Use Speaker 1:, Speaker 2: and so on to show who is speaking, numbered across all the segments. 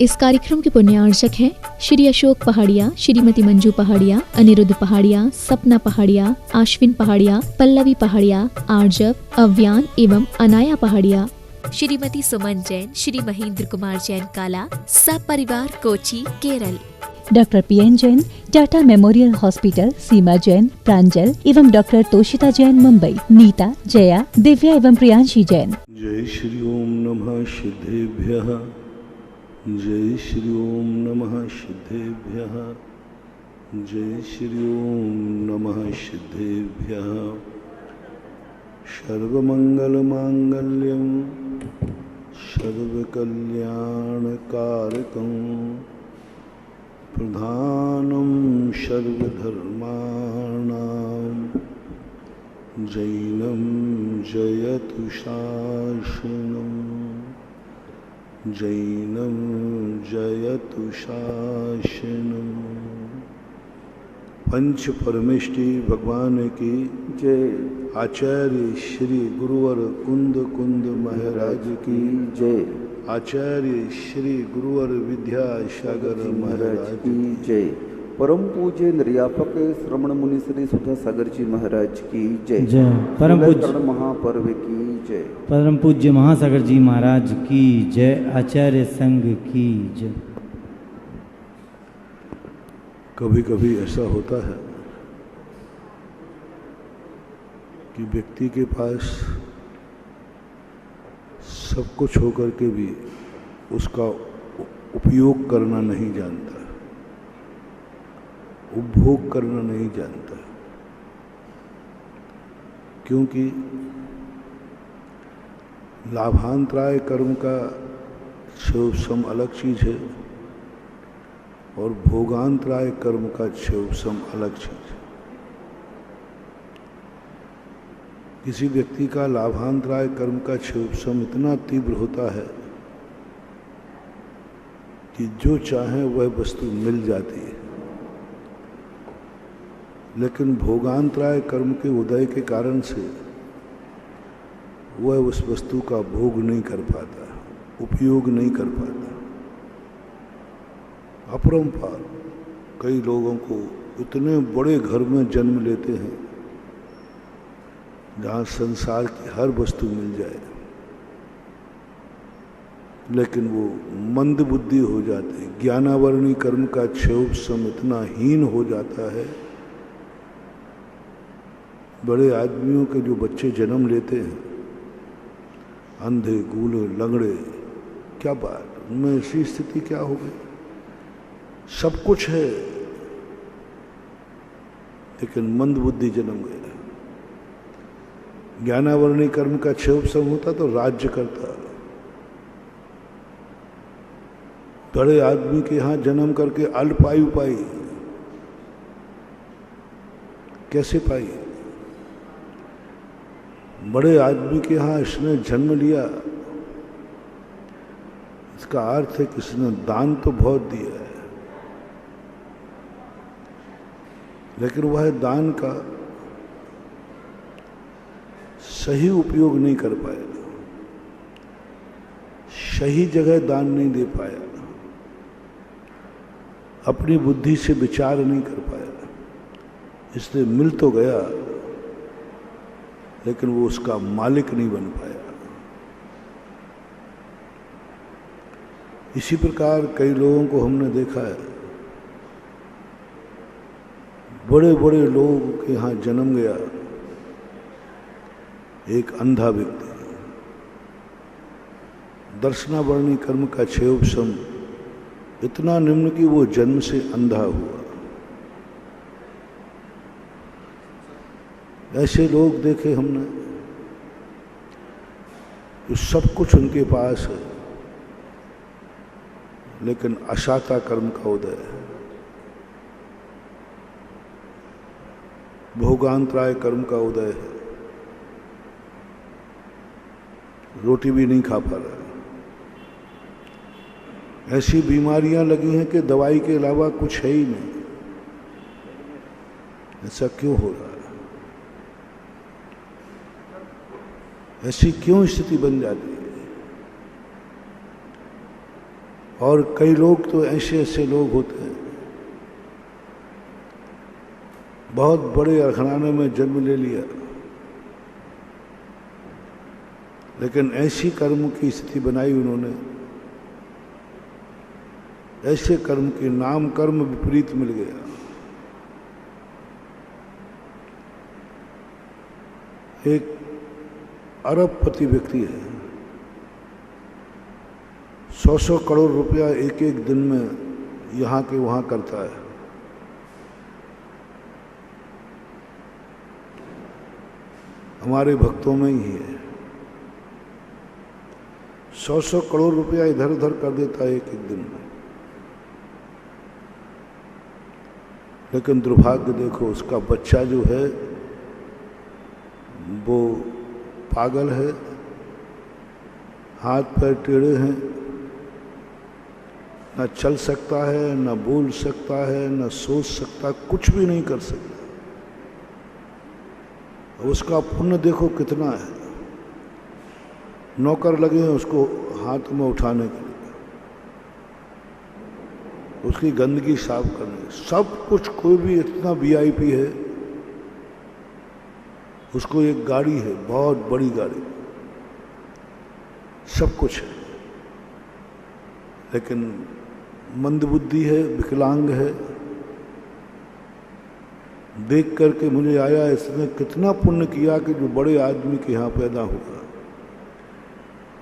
Speaker 1: इस कार्यक्रम के पुण्यार्चक हैं श्री अशोक पहाड़िया, श्रीमती मंजू पहाड़िया, अनिरुद्ध पहाड़िया, सपना पहाड़िया, आश्विन पहाड़िया, पल्लवी पहाड़िया, आर्जव, अव्यान एवं अनाया पहाड़िया, श्रीमती सुमन जैन, श्री महेंद्र कुमार जैन काला, सब परिवार Kochi, Kerala.
Speaker 2: Doctor PN Jain, Tata memorial hospital, Seema Jain, Pranjal एवं डॉक्टर तोषिता जैन, मुंबई। नीता, जया, दिव्या एवं प्रियांशी जैन।
Speaker 3: जय श्री ओम नमः सिद्धेभ्यः। जय श्री ओम नमः सिद्धेभ्यः। जय श्री ओम नमः सिद्धेभ्यः। सर्वमंगलमांगल्यं सर्वकल्याणकारकं प्रधानं सर्वधर्माणां जैनं जयतु शासनं। जैनं जयतु शासनं। पंच परमेष्टि भगवान की जय। आचार्य श्री गुरुवर कुंद कुंद महाराज की जय। आचार्य श्री गुरुवर विद्यासागर महाराज की
Speaker 4: जय। परम पूज्य निर्यापक श्रवण मुनि श्री सुधा सागर जी महाराज की जय।
Speaker 5: परम पूज्य
Speaker 4: महापर्व की जय।
Speaker 5: परम पूज्य महासागर जी महाराज की जय। आचार्य संघ की जय।
Speaker 3: कभी कभी ऐसा होता है कि व्यक्ति के पास सब कुछ होकर के भी उसका उपयोग करना नहीं जानता, उपभोग करना नहीं जानता, क्योंकि लाभांतराय कर्म का क्षोभसम अलग चीज है और भोगांतराय कर्म का क्षोभसम अलग चीज है। किसी व्यक्ति का लाभांतराय कर्म का क्षोभसम इतना तीव्र होता है कि जो चाहे वह वस्तु मिल जाती है, लेकिन भोगांतराय कर्म के उदय के कारण से वह उस वस्तु का भोग नहीं कर पाता, उपयोग नहीं कर पाता। अपरंपार कई लोगों को इतने बड़े घर में जन्म लेते हैं जहाँ संसार की हर वस्तु मिल जाए, लेकिन वो मंद बुद्धि हो जाते हैं। ज्ञानावरणी कर्म का क्षोभसम इतना हीन हो जाता है। बड़े आदमियों के जो बच्चे जन्म लेते हैं, अंधे, गूले, लंगड़े, क्या बात, उनमें ऐसी स्थिति क्या हो गई? सब कुछ है लेकिन मंद बुद्धि जन्म गया। ज्ञानावरणी कर्म का क्षोभसम होता तो राज्य करता। बड़े आदमी के यहाँ जन्म करके अल्पायु पाई, कैसे पाई? बड़े आदमी के यहाँ इसने जन्म लिया, इसका अर्थ है कि इसने दान तो बहुत दिया है, लेकिन वह दान का सही उपयोग नहीं कर पाया, सही जगह दान नहीं दे पाया, अपनी बुद्धि से विचार नहीं कर पाया, इसलिए मिल तो गया लेकिन वो उसका मालिक नहीं बन पाया। इसी प्रकार कई लोगों को हमने देखा है, बड़े बड़े लोगों के यहाँ जन्म गया एक अंधा व्यक्ति, दर्शनावरणी कर्म का क्षोभसम इतना निम्न कि वो जन्म से अंधा हुआ। ऐसे लोग देखे हमने, तो सब कुछ उनके पास है लेकिन अशाता कर्म का उदय है, भोगांतराय कर्म का उदय है, रोटी भी नहीं खा पा रहा। ऐसी बीमारियां लगी हैं कि दवाई के अलावा कुछ है ही नहीं। ऐसा क्यों हो रहा है? ऐसी क्यों स्थिति बन जाती है? और कई लोग तो ऐसे ऐसे लोग होते हैं, बहुत बड़े अरखनाने में जन्म ले लिया, लेकिन ऐसी कर्म की स्थिति बनाई उन्होंने, ऐसे कर्म के नाम कर्म विपरीत मिल गया। एक अरबपति व्यक्ति है, 100 करोड़ रुपया एक एक दिन में यहाँ के वहाँ करता है। हमारे भक्तों में ही है, 100 करोड़ रुपया इधर उधर कर देता है एक एक दिन में। लेकिन दुर्भाग्य देखो, उसका बच्चा जो है वो पागल है, हाथ पैर टेढ़े हैं, न चल सकता है, न बोल सकता है, न सोच सकता, कुछ भी नहीं कर सकता। उसका पुण्य देखो कितना है, नौकर लगे हैं उसको हाथ में उठाने के लिए, उसकी गंदगी साफ करने, सब कुछ। कोई भी इतना वीआईपी है, उसको एक गाड़ी है, बहुत बड़ी गाड़ी, सब कुछ है, लेकिन मंदबुद्धि है, विकलांग है। देख करके मुझे आया, इसने कितना पुण्य किया कि जो बड़े आदमी के यहाँ पैदा हुआ,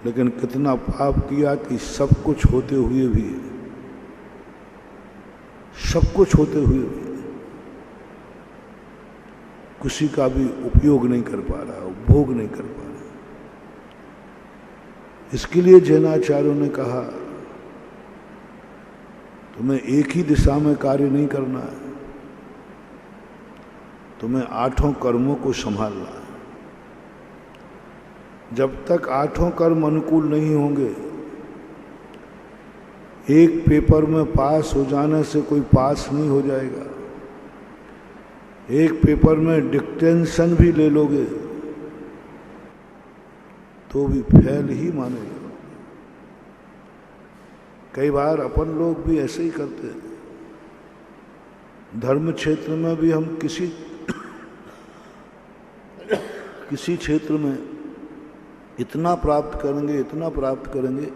Speaker 3: लेकिन कितना पाप किया कि सब कुछ होते हुए भी, सब कुछ होते हुए भी किसी का भी उपयोग नहीं कर पा रहा, उपभोग नहीं कर पा रहा। इसके लिए जैनाचार्यों ने कहा, तुम्हें एक ही दिशा में कार्य नहीं करना है, तुम्हें 8 कर्मों को संभालना है। जब तक 8 कर्म अनुकूल नहीं होंगे, एक पेपर में पास हो जाने से कोई पास नहीं हो जाएगा। एक पेपर में डिक्टेंशन भी ले लोगे तो भी फेल ही मानेगा। कई बार अपन लोग भी ऐसे ही करते हैं। धर्म क्षेत्र में भी हम किसी क्षेत्र में इतना प्राप्त करेंगे, इतना प्राप्त करेंगे।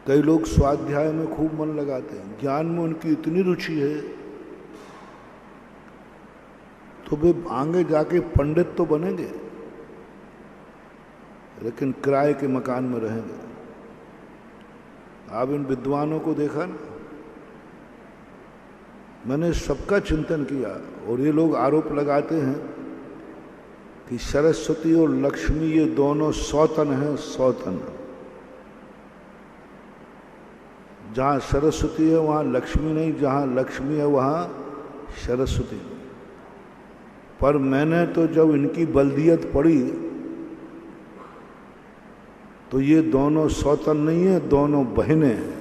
Speaker 3: कई लोग स्वाध्याय में खूब मन लगाते हैं, ज्ञान में उनकी इतनी रुचि है, तो वे आगे जाके पंडित तो बनेंगे, लेकिन किराए के मकान में रहेंगे। आप इन विद्वानों को देखा ना, मैंने सबका चिंतन किया, और ये लोग आरोप लगाते हैं कि सरस्वती और लक्ष्मी ये दोनों सौतन हैं, सौतन। जहाँ सरस्वती है वहाँ लक्ष्मी नहीं, जहाँ लक्ष्मी है वहाँ सरस्वती नहीं। पर मैंने तो जब इनकी बल्दियत पढ़ी तो ये दोनों सौतन नहीं है, दोनों बहनें हैं।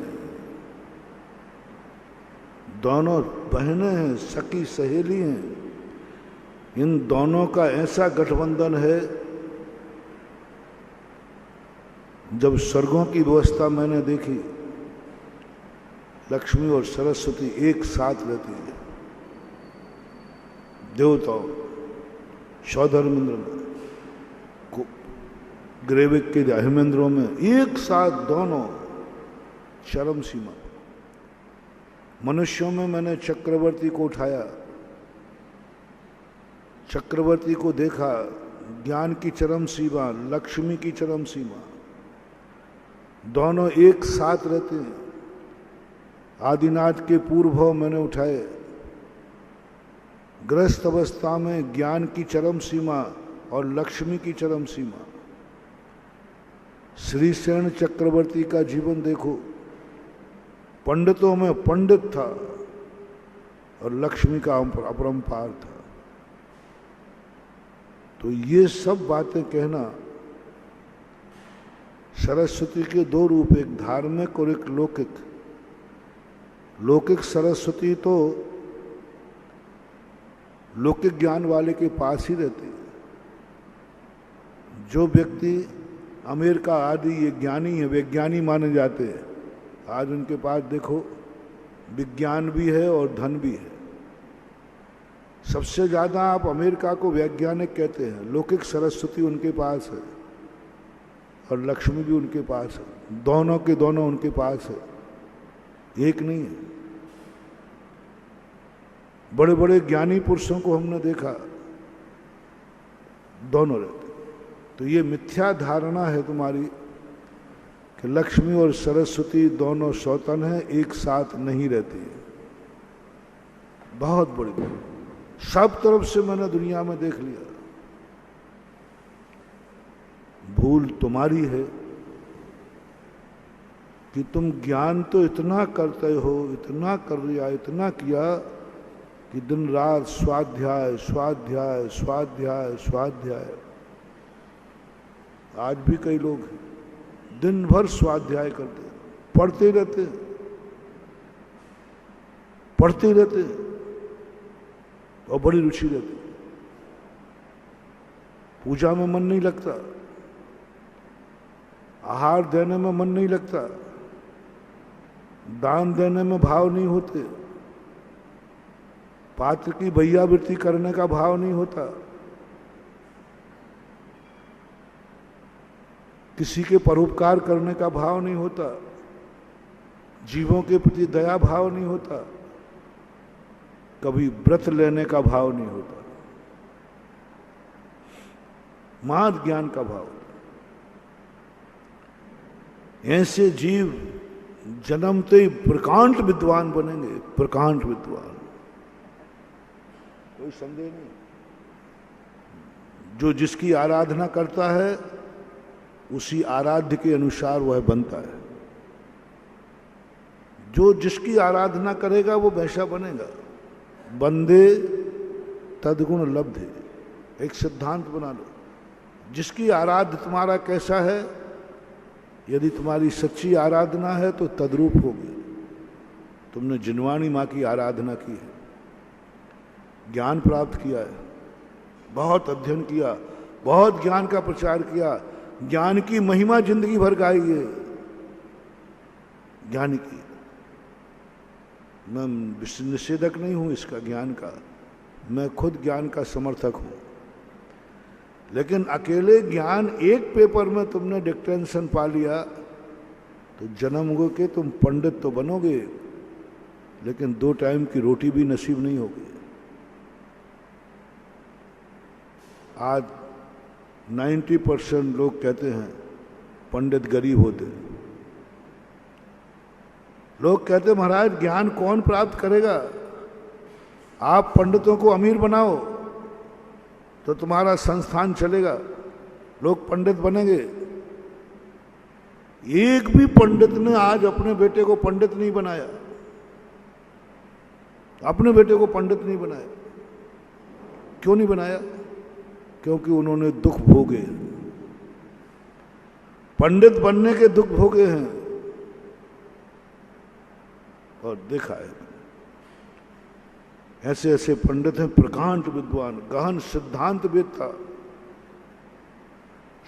Speaker 3: दोनों बहनें हैं, सखी सहेली हैं। इन दोनों का ऐसा गठबंधन है, जब स्वर्गों की व्यवस्था मैंने देखी, लक्ष्मी और सरस्वती एक साथ रहती है। देवताओं सौधर्मेंद्र में, ग्रेविक के अहिमेंद्रों में एक साथ दोनों चरम सीमा। मनुष्यों में मैंने चक्रवर्ती को उठाया, चक्रवर्ती को देखा, ज्ञान की चरम सीमा, लक्ष्मी की चरम सीमा, दोनों एक साथ रहते हैं। आदिनाथ के पूर्व मैंने उठाए, गृहस्थ अवस्था में ज्ञान की चरम सीमा और लक्ष्मी की चरम सीमा। श्रीसेन चक्रवर्ती का जीवन देखो, पंडितों में पंडित था और लक्ष्मी का अपरंपार था। तो ये सब बातें कहना, सरस्वती के दो रूप, एक धार्मिक और एक लौकिक। लौकिक सरस्वती तो लौकिक ज्ञान वाले के पास ही रहती है। जो व्यक्ति अमेरिका आदि ये ज्ञानी है, वे ज्ञानी माने जाते हैं, आज उनके पास देखो विज्ञान भी है और धन भी है। सबसे ज्यादा आप अमेरिका को वैज्ञानिक कहते हैं, लौकिक सरस्वती उनके पास है और लक्ष्मी भी उनके पास है, दोनों के दोनों उनके पास है, एक नहीं है। बड़े बड़े ज्ञानी पुरुषों को हमने देखा, दोनों रहते। तो ये मिथ्या धारणा है तुम्हारी कि लक्ष्मी और सरस्वती दोनों सौतन हैं, एक साथ नहीं रहती है। बहुत बड़ी बात, सब तरफ से मैंने दुनिया में देख लिया। भूल तुम्हारी है कि तुम ज्ञान तो इतना करते हो, इतना कर लिया, इतना किया कि दिन रात स्वाध्याय स्वाध्याय स्वाध्याय स्वाध्याय। आज भी कई लोग दिन भर स्वाध्याय करते, पढ़ते रहते, पढ़ते रहते और बड़ी रुचि रहती। पूजा में मन नहीं लगता, आहार देने में मन नहीं लगता, दान देने में भाव नहीं होते, पात्र की भैयावृत्ति करने का भाव नहीं होता, किसी के परोपकार करने का भाव नहीं होता, जीवों के प्रति दया भाव नहीं होता, कभी व्रत लेने का भाव नहीं होता, महत् ज्ञान का भाव होता। ऐसे जीव जन्मते ही प्रकांड विद्वान बनेंगे, प्रकांड विद्वान, कोई संदेह नहीं। जो जिसकी आराधना करता है उसी आराध्य के अनुसार वह बनता है। जो जिसकी आराधना करेगा वो वैसा बनेगा। बंदे तदगुण लब्धे, एक सिद्धांत बना लो। जिसकी आराध्य तुम्हारा कैसा है, यदि तुम्हारी सच्ची आराधना है तो तद्रूप होगी। तुमने जिनवाणी माँ की आराधना की है, ज्ञान प्राप्त किया है, बहुत अध्ययन किया, बहुत ज्ञान का प्रचार किया, ज्ञान की महिमा जिंदगी भर गाई है। ज्ञान की मैं निषेधक नहीं हूं इसका, ज्ञान का, मैं खुद ज्ञान का समर्थक हूं। लेकिन अकेले ज्ञान एक पेपर में तुमने डिक्टेंशन पा लिया तो जन्म के तुम पंडित तो बनोगे, लेकिन 2 टाइम की रोटी भी नसीब नहीं होगी। आज 90% लोग कहते हैं पंडित गरीब होते हैं। लोग कहते हैं महाराज ज्ञान कौन प्राप्त करेगा, आप पंडितों को अमीर बनाओ तो तुम्हारा संस्थान चलेगा, लोग पंडित बनेंगे। एक भी पंडित ने आज अपने बेटे को पंडित नहीं बनाया, अपने बेटे को पंडित नहीं बनाया। क्यों नहीं बनाया? क्योंकि उन्होंने दुख भोगे, पंडित बनने के दुख भोगे हैं और देखा है। ऐसे ऐसे पंडित हैं, प्रकांड विद्वान, गहन सिद्धांत वेदता,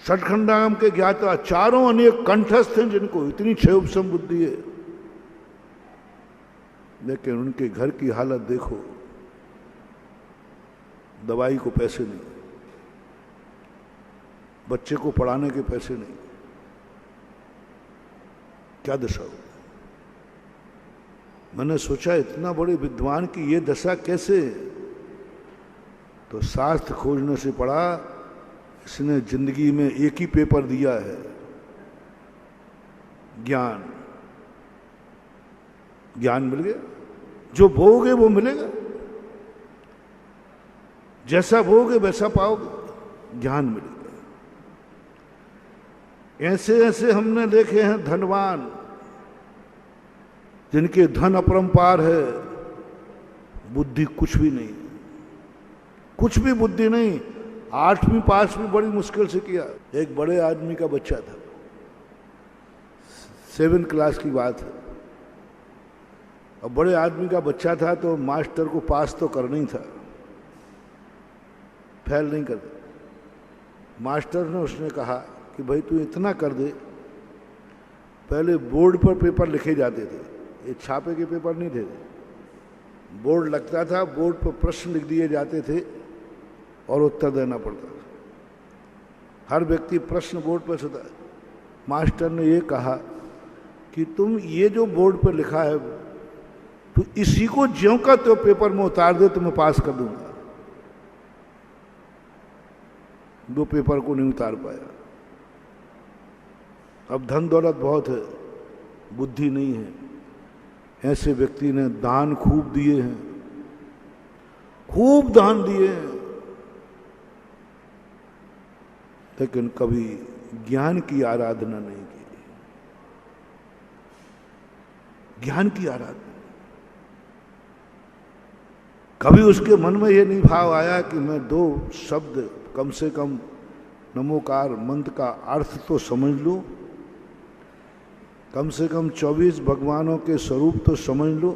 Speaker 3: षटखंडागम के ज्ञाता, चारों अनेक कंठस्थ हैं जिनको इतनी क्षयोपशम बुद्धि है। लेकिन उनके घर की हालत देखो, दवाई को पैसे नहीं, बच्चे को पढ़ाने के पैसे नहीं, क्या दशा हो। मैंने सोचा इतना बड़े विद्वान की ये दशा कैसे, तो शास्त्र खोजने से पड़ा इसने जिंदगी में एक ही पेपर दिया है, ज्ञान। ज्ञान मिल गया, जो भोगे वो मिलेगा, जैसा भोगे वैसा पाओगे, ज्ञान मिलेगा। ऐसे ऐसे हमने देखे हैं धनवान जिनके धन अपरंपार है, बुद्धि कुछ भी नहीं, कुछ भी बुद्धि नहीं, 8वीं पास भी बड़ी मुश्किल से किया। एक बड़े आदमी का बच्चा था, 7th क्लास की बात है, और बड़े आदमी का बच्चा था तो मास्टर को पास तो करना ही था, फेल नहीं करता। मास्टर ने उसने कहा कि भाई तू इतना कर दे पहले बोर्ड पर पेपर लिखे जाते थे, ये छापे के पेपर नहीं थे। बोर्ड लगता था, बोर्ड पर प्रश्न लिख दिए जाते थे और उत्तर देना पड़ता था। हर व्यक्ति प्रश्न बोर्ड पर सुधा। मास्टर ने ये कहा कि तुम ये जो बोर्ड पर लिखा है तो इसी को ज्यों का त्यों पेपर में उतार दे तो मैं पास कर दूंगा। दो पेपर को नहीं उतार पाया। अब धन दौलत बहुत है, बुद्धि नहीं है। ऐसे व्यक्ति ने दान खूब दिए हैं, खूब दान दिए हैं, लेकिन कभी ज्ञान की आराधना नहीं की। ज्ञान की आराधना कभी उसके मन में ये नहीं भाव आया कि मैं दो शब्द कम से कम नमोकार मंत्र का अर्थ तो समझ लूं, कम से कम 24 भगवानों के स्वरूप तो समझ लो,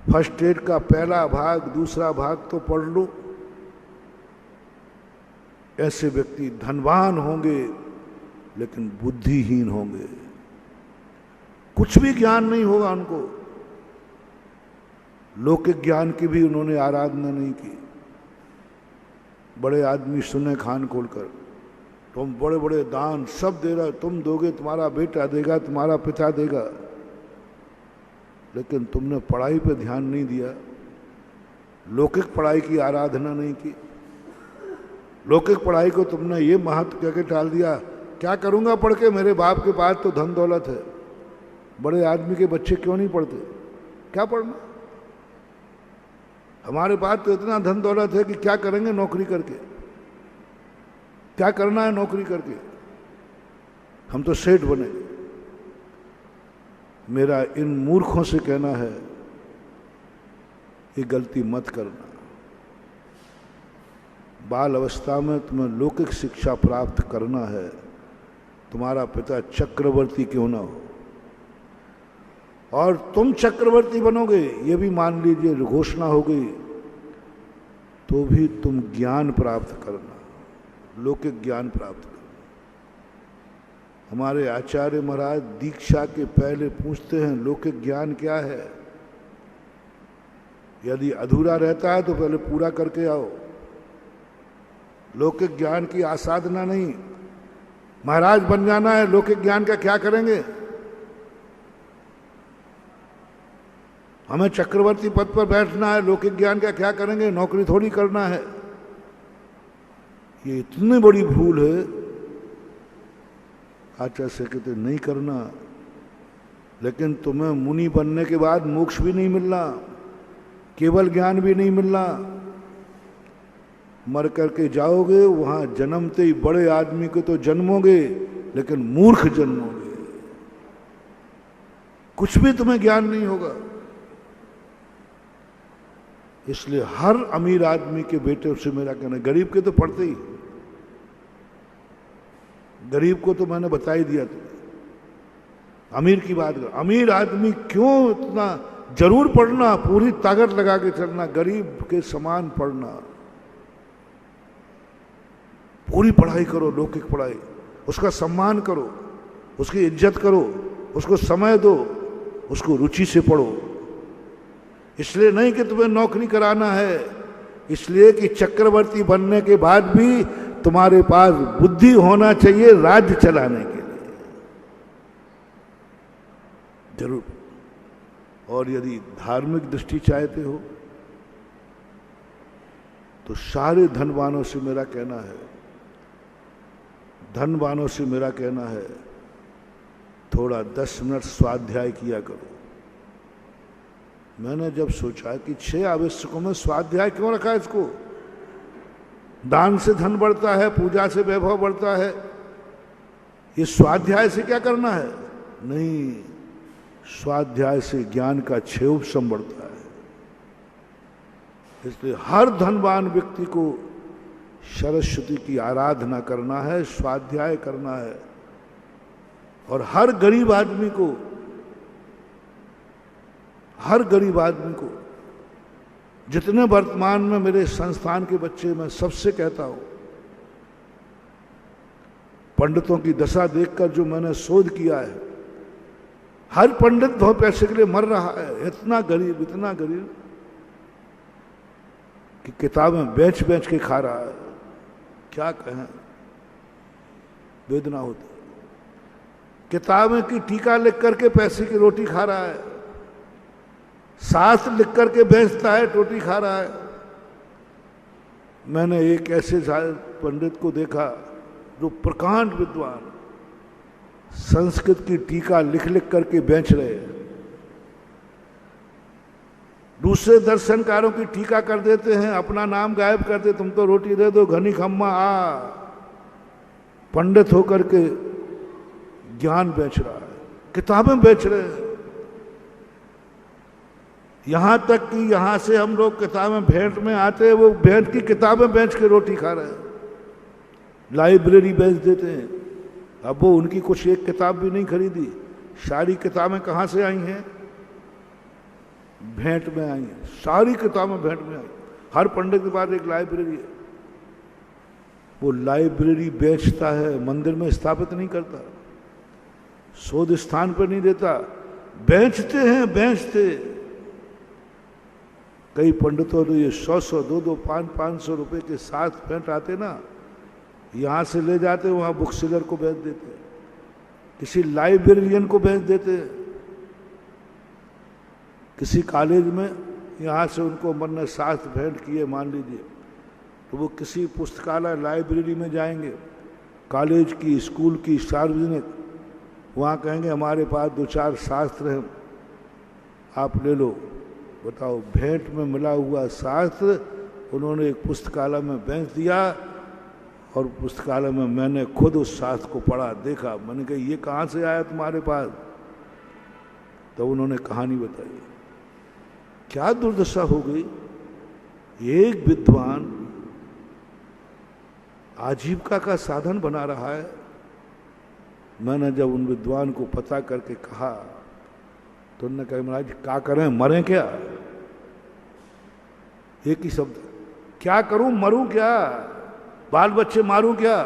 Speaker 3: फर्स्ट एड का पहला भाग दूसरा भाग तो पढ़ लो। ऐसे व्यक्ति धनवान होंगे लेकिन बुद्धिहीन होंगे, कुछ भी ज्ञान नहीं होगा उनको। लौकिक ज्ञान की भी उन्होंने आराधना नहीं की। बड़े आदमी सुने खान खोलकर, तुम बड़े बड़े दान सब दे रहा, तुम दोगे, तुम्हारा बेटा देगा, तुम्हारा पिता देगा, लेकिन तुमने पढ़ाई पे ध्यान नहीं दिया। लौकिक पढ़ाई की आराधना नहीं की। लौकिक पढ़ाई को तुमने ये महत्व कह के टाल दिया, क्या करूंगा पढ़ के, मेरे बाप के पास तो धन दौलत है। बड़े आदमी के बच्चे क्यों नहीं पढ़ते? क्या पढ़ना, हमारे पास तो इतना धन दौलत है कि क्या करेंगे नौकरी करके, क्या करना है नौकरी करके, हम तो सेठ बनेंगे। मेरा इन मूर्खों से कहना है, ये गलती मत करना। बाल अवस्था में तुम्हें लौकिक शिक्षा प्राप्त करना है, तुम्हारा पिता चक्रवर्ती क्यों ना हो, और तुम चक्रवर्ती बनोगे ये भी मान लीजिए घोषणा हो गई, तो भी तुम ज्ञान प्राप्त करना, लौकिक ज्ञान प्राप्त करना। हमारे आचार्य महाराज दीक्षा के पहले पूछते हैं लौकिक ज्ञान क्या है। यदि अधूरा रहता है तो पहले पूरा करके आओ। लौकिक ज्ञान की आसाधना नहीं, महाराज बन जाना है, लौकिक ज्ञान का क्या करेंगे? हमें चक्रवर्ती पद पर बैठना है, लौकिक ज्ञान का क्या करेंगे? नौकरी थोड़ी करना है। ये इतनी बड़ी भूल है, आचार्य से कहते नहीं करना। लेकिन तुम्हें मुनि बनने के बाद मोक्ष भी नहीं मिलना, केवल ज्ञान भी नहीं मिलना। मर करके जाओगे, वहां जन्मते ही बड़े आदमी को तो जन्मोगे, लेकिन मूर्ख जन्मोगे, कुछ भी तुम्हें ज्ञान नहीं होगा। इसलिए हर अमीर आदमी के बेटे से मेरा कहना, गरीब के तो पढ़ते ही, गरीब को तो मैंने बता ही दिया तुम्हें। अमीर की बात कर, अमीर आदमी क्यों इतना जरूर पढ़ना, पूरी ताकत लगा के चलना, गरीब के समान पढ़ना, पूरी पढ़ाई करो, लौकिक पढ़ाई, उसका सम्मान करो, उसकी इज्जत करो, उसको समय दो, उसको रुचि से पढ़ो। इसलिए नहीं कि तुम्हें नौकरी कराना है, इसलिए कि चक्रवर्ती बनने के बाद भी तुम्हारे पास बुद्धि होना चाहिए राज्य चलाने के लिए, जरूर। और यदि धार्मिक दृष्टि चाहते हो तो सारे धनवानों से मेरा कहना है, धनवानों से मेरा कहना है, थोड़ा 10 मिनट स्वाध्याय किया करो। मैंने जब सोचा कि 6 आवश्यकों में स्वाध्याय क्यों रखा है इसको, दान से धन बढ़ता है, पूजा से वैभव बढ़ता है, ये स्वाध्याय से क्या करना है? नहीं, स्वाध्याय से ज्ञान का क्षेत्रफल बढ़ता है। इसलिए हर धनवान व्यक्ति को सरस्वती की आराधना करना है, स्वाध्याय करना है, और हर गरीब आदमी को, हर गरीब आदमी को, जितने वर्तमान में मेरे संस्थान के बच्चे, मैं सबसे कहता हूं, पंडितों की दशा देखकर जो मैंने शोध किया है, हर पंडित 2 पैसे के लिए मर रहा है, इतना गरीब कि किताबें बेच बेच के खा रहा है। क्या कहें, वेदना होती। किताबें की टीका लिख करके पैसे की रोटी खा रहा है, शास्त्र लिख करके बेचता है, रोटी खा रहा है। मैंने एक ऐसे पंडित को देखा जो प्रकांड विद्वान, संस्कृत की टीका लिख लिख करके बेच रहे हैं। दूसरे दर्शनकारों की टीका कर देते हैं, अपना नाम गायब करते, तुम तो रोटी दे दो घनी खम्मा आ। पंडित होकर के ज्ञान बेच रहा है, किताबें बेच रहे हैं। यहां तक कि यहां से हम लोग किताबें भेंट में आते हैं, वो भेंट की किताबें बेच के रोटी खा रहे हैं। लाइब्रेरी बेच देते हैं। अब वो उनकी कुछ एक किताब भी नहीं खरीदी, सारी किताबें कहां से आई हैं? भेंट में आई हैं। सारी किताबें भेंट में आई। हर पंडित के पास एक लाइब्रेरी है। वो लाइब्रेरी बेचता है, मंदिर में स्थापित नहीं करता, शोध स्थान पर नहीं देता, बेचते हैं, बेचते। कई पंडितों तो ये 100-100, 200, 500 रुपए के साथ भेंट आते ना, यहां से ले जाते, वहां बुक सेलर को बेच देते, किसी लाइब्रेरियन को बेच देते, किसी कॉलेज में यहाँ से उनको मन शास्त्र भेंट किए मान लीजिए, तो वो किसी पुस्तकालय लाइब्रेरी में जाएंगे, कॉलेज की, स्कूल की, सार्वजनिक, वहाँ कहेंगे हमारे पास 2-4 शास्त्र हैं, आप ले लो। बताओ, भेंट में मिला हुआ शास्त्र उन्होंने एक पुस्तकालय में बेच दिया, और पुस्तकालय में मैंने खुद उस शास्त्र को पढ़ा, देखा। मैंने कहा ये कहाँ से आया तुम्हारे पास? तो उन्होंने कहानी बताई। क्या दुर्दशा हो गई। एक विद्वान आजीविका का साधन बना रहा है। मैंने जब उन विद्वान को पता करके कहा तो उन्होंने कहा महाराज क्या करें, मरें क्या? एक ही शब्द, क्या करूं, मरूं क्या, बाल बच्चे मारूं क्या?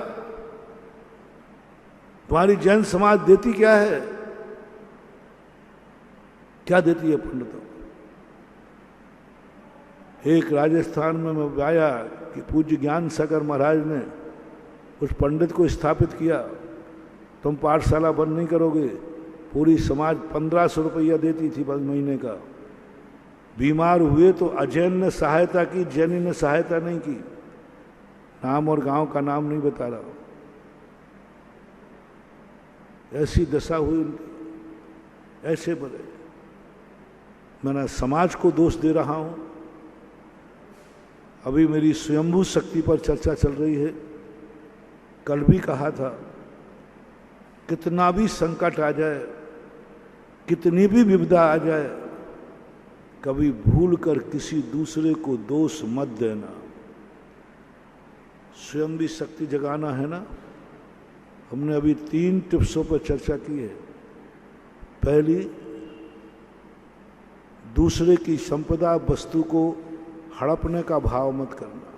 Speaker 3: तुम्हारी जैन समाज देती क्या है? क्या देती है पंडितों? एक राजस्थान में मैं आया कि पूज्य ज्ञान सागर महाराज ने उस पंडित को स्थापित किया, तुम पाठशाला बंद नहीं करोगे। पूरी समाज 1500 रुपया देती थी बस महीने का। बीमार हुए तो अजैन ने सहायता की, जैनी ने सहायता नहीं की। नाम और गांव का नाम नहीं बता रहा, ऐसी दशा हुई उनकी, ऐसे बने। मैं समाज को दोष दे रहा हूं। अभी मेरी स्वयंभू शक्ति पर चर्चा चल रही है। कल भी कहा था, कितना भी संकट आ जाए, कितनी भी विपदा आ जाए, कभी भूल कर किसी दूसरे को दोष मत देना। स्वयं भी शक्ति जगाना है ना। हमने अभी 3 टिप्सों पर चर्चा की है। पहली, दूसरे की संपदा वस्तु को हड़पने का भाव मत करना।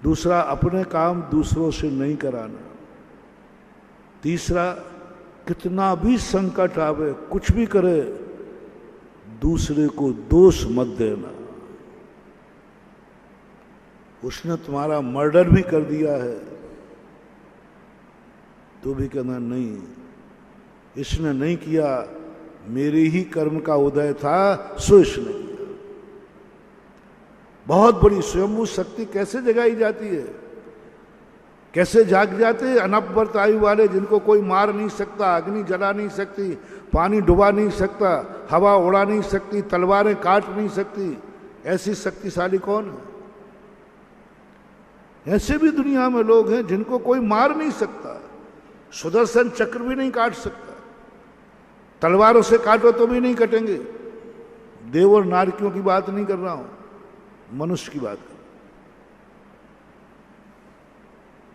Speaker 3: दूसरा, अपने काम दूसरों से नहीं कराना। तीसरा, कितना भी संकट आवे, कुछ भी करे, दूसरे को दोष मत देना। उसने तुम्हारा मर्डर भी कर दिया है तो भी कहना नहीं, इसने नहीं किया, मेरे ही कर्म का उदय था सो इसने किया। बहुत बड़ी स्वयंभू शक्ति कैसे जगाई जाती है, कैसे जाग जाते हैं अनवरत आयु वाले, जिनको कोई मार नहीं सकता, अग्नि जला नहीं सकती, पानी डुबा नहीं सकता, हवा उड़ा नहीं सकती, तलवारें काट नहीं सकती। ऐसी शक्तिशाली कौन है? ऐसे भी दुनिया में लोग हैं जिनको कोई मार नहीं सकता, सुदर्शन चक्र भी नहीं काट सकता, तलवारों से काटो तो भी नहीं कटेंगे। देव और नारकियों की बात नहीं कर रहा हूं, मनुष्य की बात कर।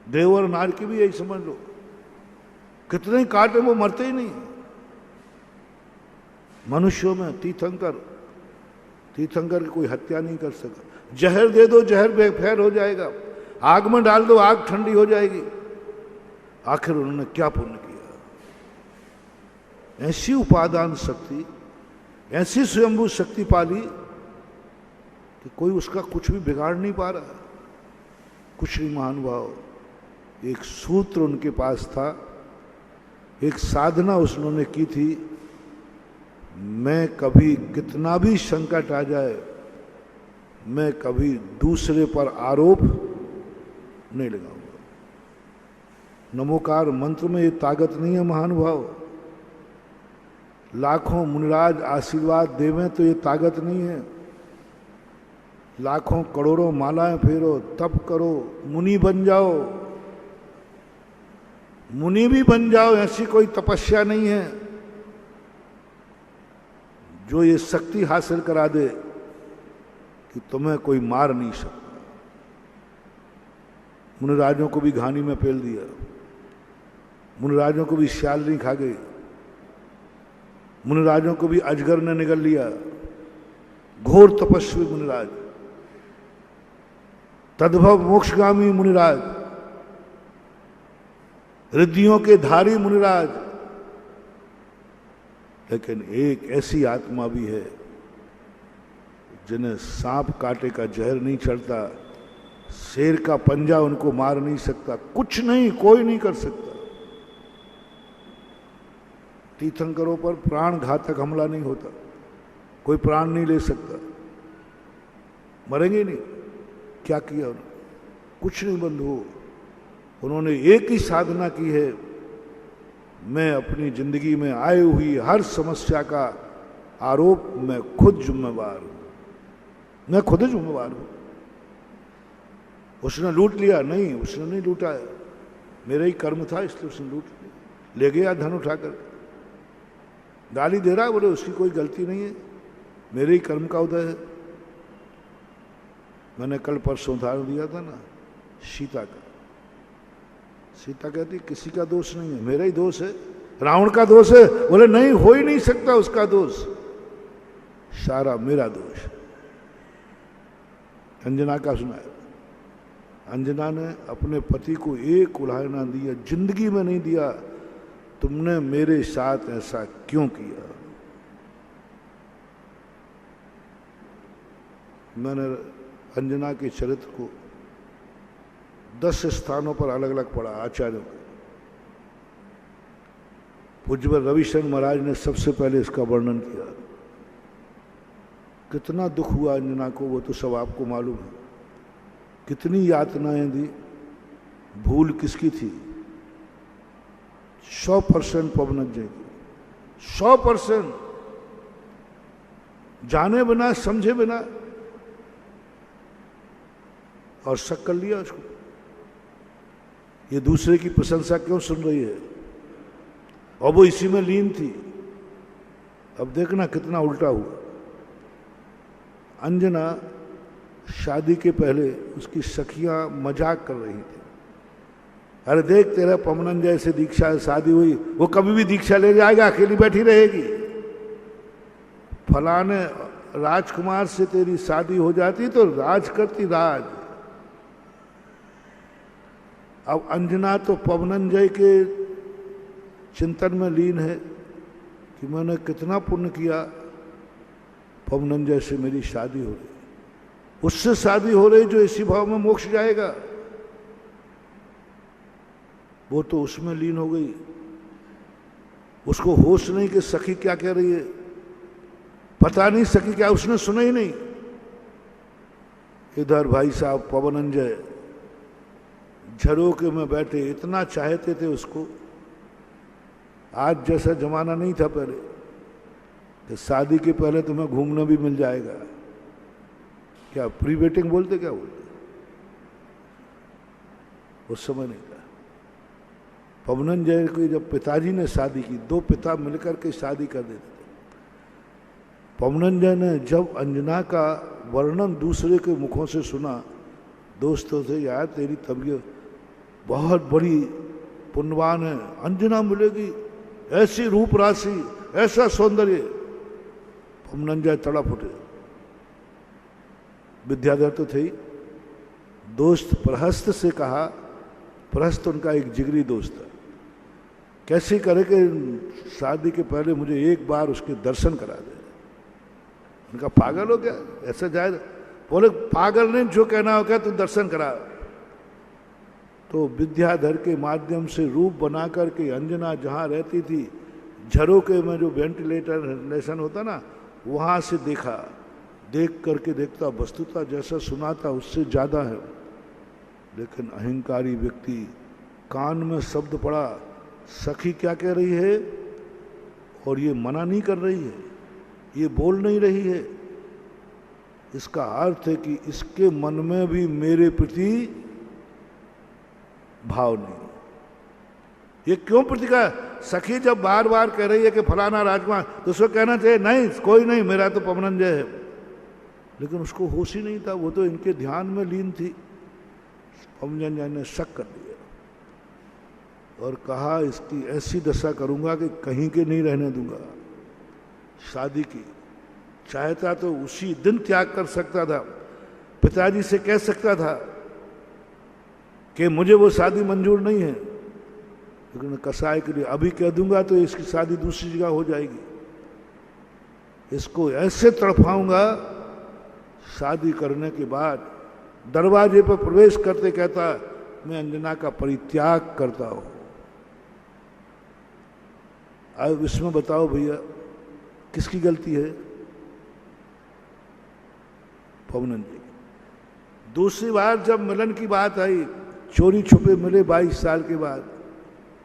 Speaker 3: देव और नारकी भी यही समझ लो, कितने ही काटे वो मरते ही नहीं। मनुष्यों में तीर्थंकर की कोई हत्या नहीं कर सका। जहर दे दो, जहर बेफैर हो जाएगा। आग में डाल दो, आग ठंडी हो जाएगी। आखिर उन्होंने क्या पुण्य किया? ऐसी उपादान शक्ति, ऐसी स्वयंभू शक्ति पाली कि कोई उसका कुछ भी बिगाड़ नहीं पा रहा। कुछ नहीं महानुभाव, एक सूत्र उनके पास था, एक साधना उन्होंने की थी, मैं कभी कितना भी संकट आ जाए, मैं कभी दूसरे पर आरोप नहीं लगाऊंगा। नमोकार मंत्र में ये ताकत नहीं है महानुभाव। लाखों मुनिराज आशीर्वाद देवें तो ये ताकत नहीं है। लाखों करोड़ों मालाएं फेरो, तप करो, मुनि बन जाओ, मुनि भी बन जाओ, ऐसी कोई तपस्या नहीं है जो ये शक्ति हासिल करा दे कि तुम्हें कोई मार नहीं सकता। मुनिराजों को भी घानी में पेल दिया, मुनिराजों को भी श्याल नहीं खा गई, मुनिराजों को भी अजगर ने निगल लिया। घोर तपस्वी मुनिराज, तद्भव मोक्षगामी मुनिराज, रिद्धियों के धारी मुनिराज। लेकिन एक ऐसी आत्मा भी है जिन्हें सांप काटे का जहर नहीं चढ़ता, शेर का पंजा उनको मार नहीं सकता, कुछ नहीं, कोई नहीं कर सकता। तीर्थंकरों पर प्राण घातक हमला नहीं होता, कोई प्राण नहीं ले सकता, मरेंगे नहीं। क्या किया उन्होंने? कुछ नहीं बंधु। उन्होंने एक ही साधना की है, मैं अपनी जिंदगी में आई हुई हर समस्या का आरोप मैं खुद जिम्मेवार हूं, मैं खुद जिम्मेवार हूं। उसने लूट लिया? नहीं, उसने नहीं लूटा है, मेरा ही कर्म था इसलिए उसने लूट लिया, ले गया धन उठाकर। गाली दे रहा है, बोले उसकी कोई गलती नहीं है, मेरे ही कर्म का उदय है। मैंने कल परसों उदाहरण दिया था ना सीता का। सीता कहती किसी का दोष नहीं है, मेरा ही दोष है, रावण का दोष है। बोले नहीं, हो ही नहीं सकता उसका दोष, सारा मेरा दोष। अंजना का सुनाया, अंजना ने अपने पति को एक उलाहना दिया, जिंदगी में नहीं दिया, तुमने मेरे साथ ऐसा क्यों किया? मैंने अंजना के चरित्र को 10 स्थानों पर अलग अलग पढ़ा आचार्यों को। पूज्य रविशंकर महाराज ने सबसे पहले इसका वर्णन किया। कितना दुख हुआ अंजना को वो तो सब आपको मालूम है, कितनी यातनाएं दी। भूल किसकी थी? 100% पवनंजय की, 100%। जाने बिना समझे बिना, और शक कर लिया उसको। ये दूसरे की प्रशंसा क्यों सुन रही है? और वो इसी में लीन थी। अब देखना कितना उल्टा हुआ। अंजना शादी के पहले उसकी सखियां मजाक कर रही थी, अरे देख तेरा पवनंजय से दीक्षा शादी हुई, वो कभी भी दीक्षा ले जाएगा, अकेली बैठी रहेगी। फलाने राजकुमार से तेरी शादी हो जाती तो राज करती राज। अब अंजना तो पवनंजय के चिंतन में लीन है कि मैंने कितना पुण्य किया, पवनंजय से मेरी शादी हो रही, उससे शादी हो रही जो इसी भाव में मोक्ष जाएगा। वो तो उसमें लीन हो गई, उसको होश नहीं कि सखी क्या कह रही है, पता नहीं सखी क्या, उसने सुना ही नहीं। इधर भाई साहब पवनंजय झरोके में बैठे, इतना चाहते थे उसको। आज जैसा जमाना नहीं था पहले कि शादी के पहले तुम्हें घूमना भी मिल जाएगा। क्या प्री वेडिंग बोलते, क्या बोलते, उस समय नहीं था। पवनंजय की जब पिताजी ने शादी की, 2 पिता मिलकर के शादी कर देते थे। पवनंजय ने जब अंजना का वर्णन दूसरे के मुखों से सुना, दोस्तों से, यार तेरी तबीयत बहुत बड़ी पुण्यवान है, अंजना मिलेगी, ऐसी रूप राशि, ऐसा सौंदर्य। पवनंजय तड़प उठे। विद्याधर तो थे ही। दोस्त प्रहस्त से कहा, प्रहस्त उनका एक जिगरी दोस्त है, कैसे करे कि शादी के पहले मुझे एक बार उसके दर्शन करा दे। उनका पागल हो गया, ऐसा जाए? बोले पागल नहीं, जो कहना हो क्या, तू दर्शन करा। तो विद्याधर के माध्यम से रूप बना करके अंजना जहाँ रहती थी, झरोके में जो वेंटिलेशन होता ना, वहाँ से देखा। देख करके देखता, वस्तुतः जैसा सुना था उससे ज़्यादा है। लेकिन अहंकारी व्यक्ति, कान में शब्द पड़ा, सखी क्या कह रही है, और ये मना नहीं कर रही है, ये बोल नहीं रही है। इसका अर्थ है कि इसके मन में भी मेरे प्रति भाव नहीं। ये क्यों प्रतिका? सखी जब बार बार कह रही है कि फलाना राजकुमार, तो उसको कहना चाहिए नहीं, कोई नहीं, मेरा तो पवनंजय है। लेकिन उसको होश ही नहीं था, वो तो इनके ध्यान में लीन थी। पवनंजय ने शक कर दिया और कहा इसकी ऐसी दशा करूंगा कि कहीं के नहीं रहने दूंगा। शादी की चाहता तो उसी दिन त्याग कर सकता था, पिताजी से कह सकता था कि मुझे वो शादी मंजूर नहीं है, लेकिन कसाई के लिए अभी कह दूंगा तो इसकी शादी दूसरी जगह हो जाएगी। इसको ऐसे तड़फाऊंगा, शादी करने के बाद दरवाजे पर प्रवेश करते कहता मैं अंजना का परित्याग करता हूं। अब इसमें बताओ भैया किसकी गलती है? पवनंजय की। दूसरी बार जब मिलन की बात आई, चोरी छुपे मिले 22 साल के बाद,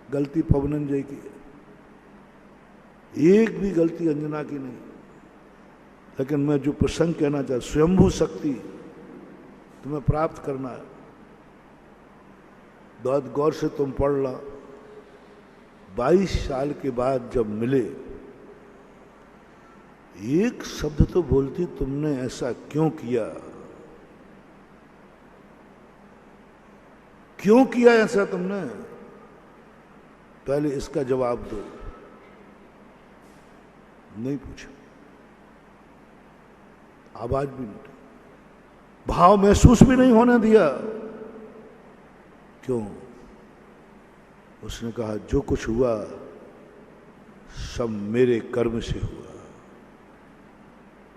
Speaker 3: गलती पवनंजय की है, एक भी गलती अंजना की नहीं। लेकिन मैं जो प्रसंग कहना चाहता, स्वयंभू शक्ति तुम्हें प्राप्त करना है, बहुत गौर से तुम पढ़ ला। 22 साल के बाद जब मिले, एक शब्द तो बोलती, तुमने ऐसा क्यों किया, क्यों किया ऐसा तुमने? पहले इसका जवाब दो। नहीं पूछा, आवाज भी नहीं, भाव महसूस भी नहीं होने दिया। क्यों? उसने कहा जो कुछ हुआ सब मेरे कर्म से हुआ।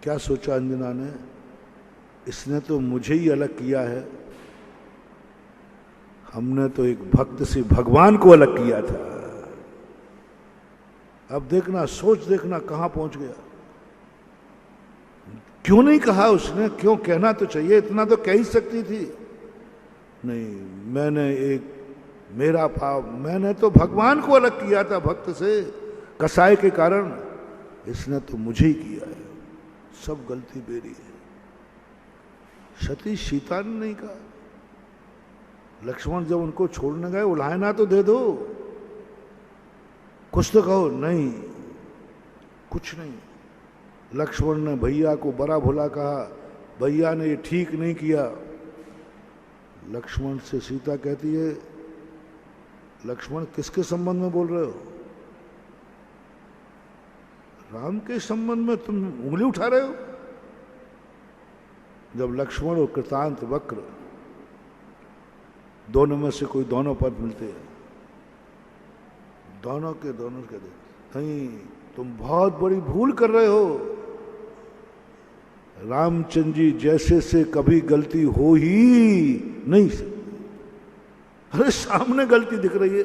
Speaker 3: क्या सोचा अंजना ने? इसने तो मुझे ही अलग किया है, हमने तो एक भक्त से भगवान को अलग किया था। अब देखना, सोच देखना कहां पहुंच गया। क्यों नहीं कहा उसने? क्यों? कहना तो चाहिए, इतना तो कह ही सकती थी। नहीं, मैंने एक मेरा पाप, मैंने तो भगवान को अलग किया था भक्त से, कसाई के कारण। इसने तो मुझे ही किया है, सब गलती मेरी है। सती सीता ने नहीं कहा। लक्ष्मण जब उनको छोड़ने गए, उलाहना तो दे दो, कुछ तो कहो। नहीं, कुछ नहीं। लक्ष्मण ने भैया को बड़ा भला कहा, भैया ने ये ठीक नहीं किया। लक्ष्मण से सीता कहती है, लक्ष्मण किसके संबंध में बोल रहे हो? राम के संबंध में तुम उंगली उठा रहे हो? जब लक्ष्मण और कृतांत वक्र दोनों में से कोई दोनों पद मिलते हैं, दोनों के दोनों कहते नहीं, तुम बहुत बड़ी भूल कर रहे हो। रामचंद्र जी जैसे से कभी गलती हो ही नहीं सकती। अरे सामने गलती दिख रही है,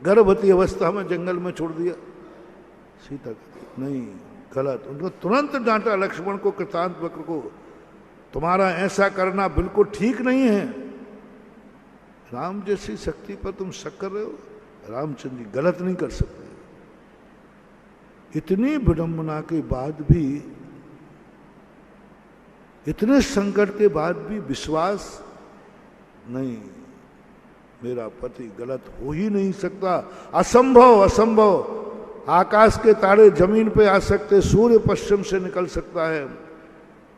Speaker 3: गर्भवती अवस्था में जंगल में छोड़ दिया। सीता कहती नहीं, गलत। उनको तुरंत डांटा लक्ष्मण को, कृतांत वक्र को, तुम्हारा ऐसा करना बिल्कुल ठीक नहीं है। राम जैसी शक्ति पर तुम शक कर रहे हो? रामचंद्र जी गलत नहीं कर सकते। इतनी विडंबना के बाद भी, इतने संकट के बाद भी विश्वास नहीं, मेरा पति गलत हो ही नहीं सकता, असंभव असंभव। आकाश के तारे जमीन पे आ सकते, सूर्य पश्चिम से निकल सकता है,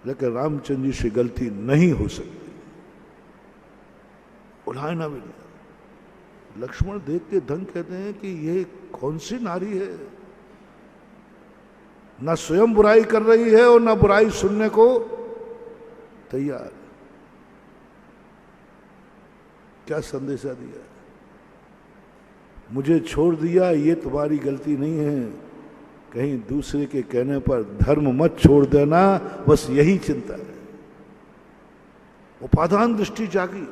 Speaker 3: लेकिन रामचंद्र जी से गलती नहीं हो सकती। उलाहना भी नहीं। लक्ष्मण देख के धन कहते हैं कि ये कौन सी नारी है, ना स्वयं बुराई कर रही है और ना बुराई सुनने को तैयार। क्या संदेशा दिया? मुझे छोड़ दिया ये तुम्हारी गलती नहीं है, कहीं दूसरे के कहने पर धर्म मत छोड़ देना, बस यही चिंता है। उपादान दृष्टि जागी,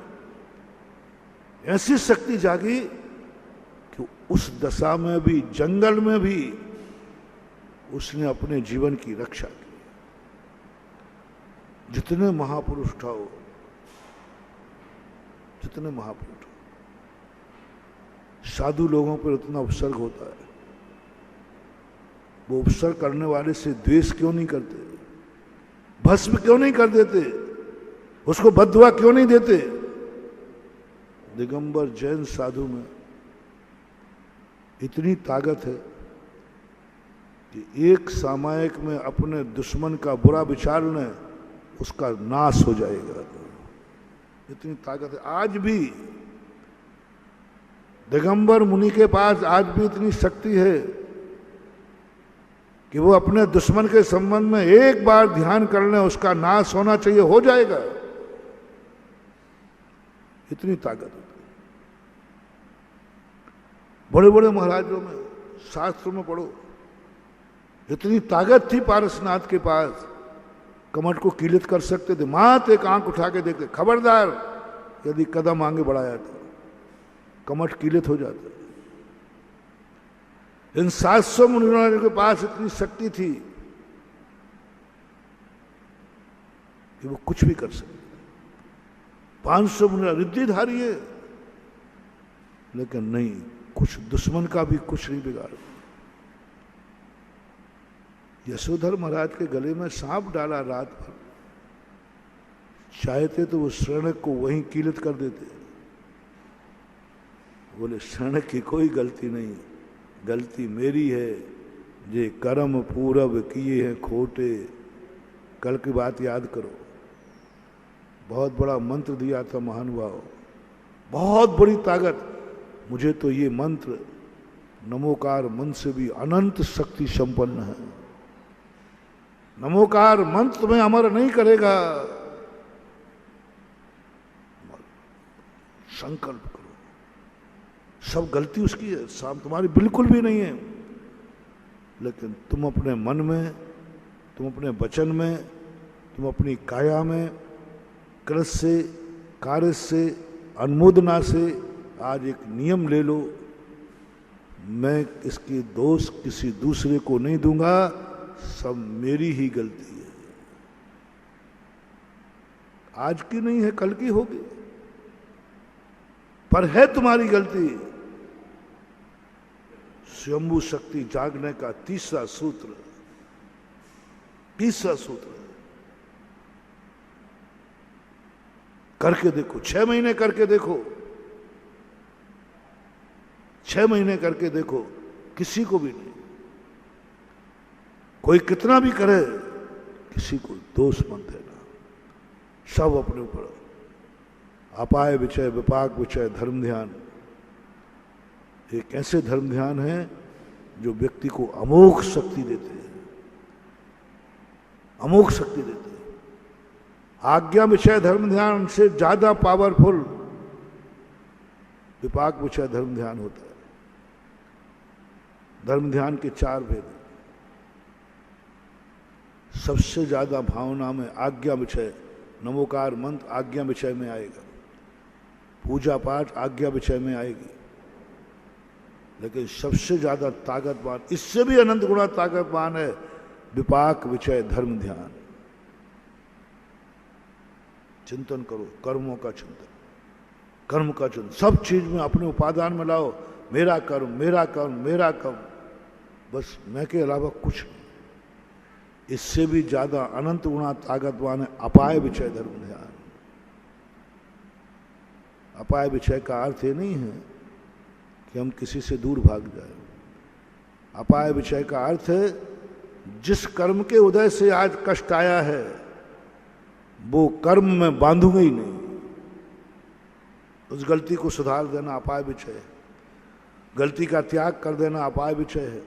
Speaker 3: ऐसी शक्ति जागी कि उस दशा में भी, जंगल में भी उसने अपने जीवन की रक्षा की। जितने महापुरुष उठाओ, जितने महापुरुष, साधु लोगों पर इतना उपसर्ग होता है, वो उपसर्ग करने वाले से द्वेष क्यों नहीं करते, भस्म क्यों नहीं कर देते, उसको बद्दुआ क्यों नहीं देते? दिगंबर जैन साधु में इतनी ताकत है कि एक सामायिक में अपने दुश्मन का बुरा विचार लें, उसका नाश हो जाएगा। इतनी ताकत है। आज भी दिगंबर मुनि के पास आज भी इतनी शक्ति है कि वो अपने दुश्मन के संबंध में एक बार ध्यान कर लें, उसका नाश होना चाहिए, हो जाएगा। इतनी ताकत है। बड़े बड़े महाराजों में, शास्त्रों में पढ़ो, इतनी ताकत थी पारसनाथ के पास, कमर को कीलित कर सकते थे। मात एक आंख उठा के देखते, खबरदार यदि कदम आगे बढ़ाया तो कमर कीलित हो जाता। इन 700 मुनियों के पास इतनी शक्ति थी कि वो कुछ भी कर सकते। 500 मुनि रिद्धिधारी है, लेकिन नहीं, कुछ दुश्मन का भी कुछ नहीं बिगाड़। यशोधर महाराज के गले में सांप डाला रात भर, चाहते तो वो शरणक को वहीं कीलित कर देते। बोले शरणक की कोई गलती नहीं, गलती मेरी है, जे कर्म पूरब किए हैं खोटे। कल की बात याद करो, बहुत बड़ा मंत्र दिया था महानुभाव, बहुत बड़ी ताकत। मुझे तो ये मंत्र नमोकार मंत्र से भी अनंत शक्ति संपन्न है। नमोकार मंत्र तुम्हें अमर नहीं करेगा, संकल्प करो। सब गलती उसकी है, शाम तुम्हारी बिल्कुल भी नहीं है, लेकिन तुम अपने मन में, तुम अपने वचन में, तुम अपनी काया में, कृत से, कार्य से, अनुमोदना से आज एक नियम ले लो, मैं इसकी दोष किसी दूसरे को नहीं दूंगा, सब मेरी ही गलती है। आज की नहीं है, कल की होगी, पर है तुम्हारी गलती। स्वयंभू शक्ति जागने का तीसरा सूत्र करके देखो। 6 महीने करके देखो, 6 महीने करके देखो, किसी को भी नहीं, कोई कितना भी करे, किसी को दोष मत देना, सब अपने ऊपर। अपाय विचय, विपाक विचय, धर्म ध्यान, एक ऐसे धर्म ध्यान है जो व्यक्ति को अमोघ शक्ति देते हैं, अमोघ शक्ति देते हैं। आज्ञा विषय धर्म ध्यान से ज्यादा पावरफुल विपाक विषय धर्म ध्यान होता है। धर्म ध्यान के 4 भेद, सबसे ज्यादा भावना में आज्ञा विषय, नमोकार मंत्र आज्ञा विषय में आएगा, पूजा पाठ आज्ञा विषय में आएगी, लेकिन सबसे ज्यादा ताकतवान, इससे भी अनंत गुणा ताकतवान है विपाक विषय धर्म ध्यान। चिंतन करो, कर्मों का चिंतन, कर्म का चिंतन, सब चीज में अपने उपादान में लाओ, मेरा कर्म, मेरा कर्म, मेरा कर्म, बस मैं के अलावा कुछ नहीं। इससे भी ज्यादा अनंत गुणा ताकतवान है अपाय विषय धर्म ध्यान। अपाय विषय का अर्थ ये नहीं है कि हम किसी से दूर भाग जाए। अपाय विषय का अर्थ है जिस कर्म के उदय से आज कष्ट आया है, वो कर्म में बांधूंगा ही नहीं, उस गलती को सुधार देना अपाय विषय है। गलती का त्याग कर देना अपाय विषय है।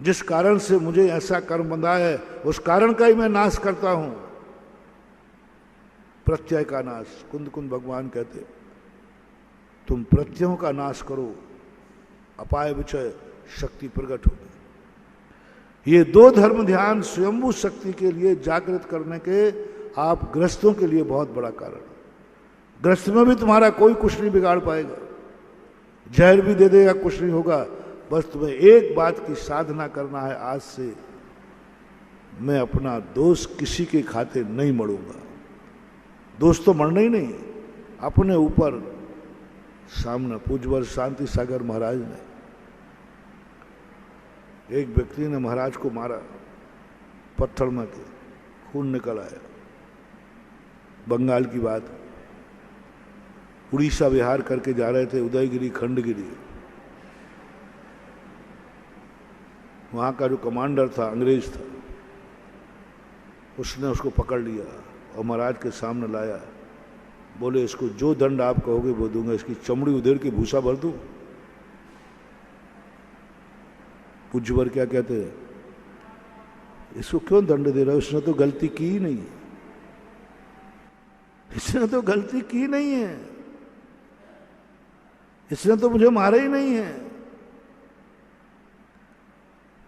Speaker 3: जिस कारण से मुझे ऐसा कर्म बंधा है, उस कारण का ही मैं नाश करता हूं, प्रत्यय का नाश। कुंद कुंद भगवान कहते तुम प्रत्ययों का नाश करो, अपाय विचय शक्ति प्रकट हो गई। ये दो धर्म ध्यान स्वयंभू शक्ति के लिए जागृत करने के आप ग्रस्तों के लिए बहुत बड़ा कारण। ग्रस्त में भी तुम्हारा कोई कुछ नहीं बिगाड़ पाएगा, जहर भी दे देगा कुछ नहीं होगा। बस तुम्हें एक बात की साधना करना है, आज से मैं अपना दोष किसी के खाते नहीं मरूंगा। दोष तो मरना ही नहीं, अपने ऊपर सामने। पूज्यवर शांति सागर महाराज ने, एक व्यक्ति ने महाराज को मारा, पत्थर में के खून निकल आया। बंगाल की बात, उड़ीसा विहार करके जा रहे थे, उदयगिरी खंडगिरी। वहां का जो कमांडर था, अंग्रेज था, उसने उसको पकड़ लिया और महाराज के सामने लाया। बोले इसको जो दंड आप कहोगे वो दूंगा, इसकी चमड़ी उधेड़ के भूसा भर दूं। पूज्यवर क्या कहते हैं, इसको क्यों दंड दे रहा है, उसने तो गलती की ही नहीं, इसने तो गलती की नहीं है, इसने तो मुझे मारा ही नहीं है।